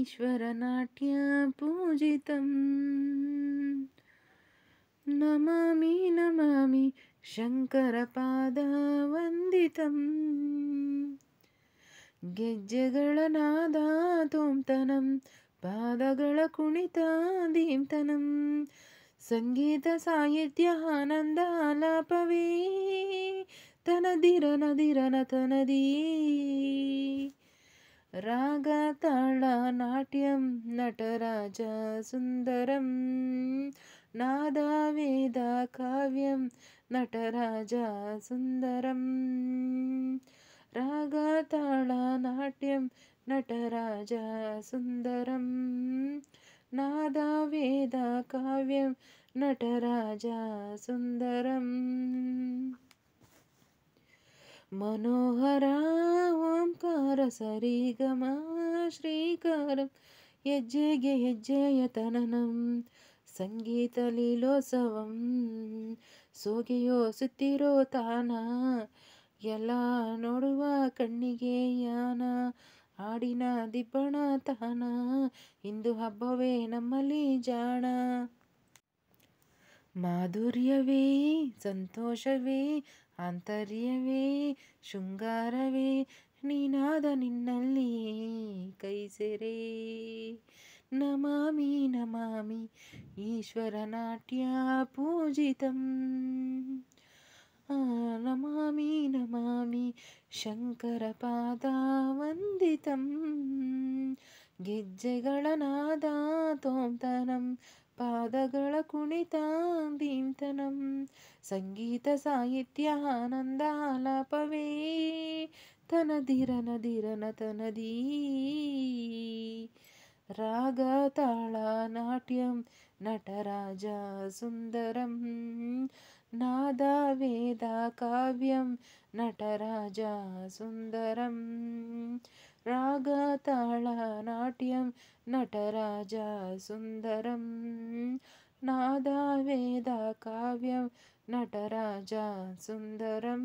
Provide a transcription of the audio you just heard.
ఈశ్వరనాట్య పూజితం నమామి నమామి ಶಂಕರಪಾದವಂದಿತಂ ಗೆಜ್ಜೆಗಳ ನಾದ ತೋಂತನಂ ಪಾದಗಳ ಕುಣಿತ ದೀಂತನಂ ಸಂಗೀತ ಸಾಹಿತ್ಯ ಆನಂದ ಆಲಾಪವೇ ತನದಿರನದಿರನ ತನದೀ ರಾಗ ತಾಳ ನಾಟ್ಯಂ ನಟರಾಜ ಸುಂದರಂ ನಾದ ವೇದ ಕಾವ್ಯಂ ನಟರಾಜ ಸುಂದರಂ ರಾಗ ತಾಳ ನಾಟ್ಯಂ ನಟರಾಜ ಸುಂದರಂ ನಾದ ವೇದ ಕಾವ್ಯಂ ನಟರಾಜ ಸುಂದರಂ మనోహర ఓంಕಾರ ಸರಿಗಮ ಶ್ರೀಕಾರಂ ಹೆಜ್ಜೆಗೆ ಹೆಜ್ಜೆಯ ತನನಂ ಸಂಗೀತ ಲೀಲೋತ್ಸವಂ ಸೋಗೆಯೋ ಸುತ್ತಿರೋ ತಾನ ಎಲ್ಲ ನೋಡುವ ಕಣ್ಣಿಗೆ ಯಾನ ಹಾಡಿನ ದಿಬ್ಬಣ ತಾನ ಇಂದು ಹಬ್ಬವೇ ನಮ್ಮಲ್ಲಿ ಜಾಣ ಮಾಧುರ್ಯವೇ ಸಂತೋಷವೇ ಆಂತರ್ಯವೇ ಶೃಂಗಾರವೇ ನೀನಾದ ನಿನ್ನಲ್ಲಿ ಕೈಸೆರೆ ನಮಾಮಿ ನಮಾಮಿ ಈಶ್ವರನಾಟ್ಯ ಪೂಜಿತಂ ನಮಾಮಿ ನಮಾಮಿ ಶಂಕರಪಾದವಂದಿತಂ ಗೆಜ್ಜೆಗಳ ನಾದ ತೋಂತನಂ ಪಾದಗಳ ಕುಣಿತ ದೀಂತನಂ ಸಂಗೀತ ಸಾಹಿತ್ಯ ಆನಂದ ಆಲಾಪವೇ ತನದಿರನದಿರನ ತನದೀ ರಾಗ ತಾಳ ನಾಟ್ಯಂ ನಟರಾಜ ಸುಂದರಂ ನಾದ ವೇದ ಕಾವ್ಯಂ ನಟರಾಜ ಸುಂದರಂ ರಾಗ ತಾಳ ನಾಟ್ಯಂ ನಟರಾಜ ಸುಂದರಂ ನಾದ ವೇದ ಕಾವ್ಯಂ ನಟರಾಜ ಸುಂದರಂ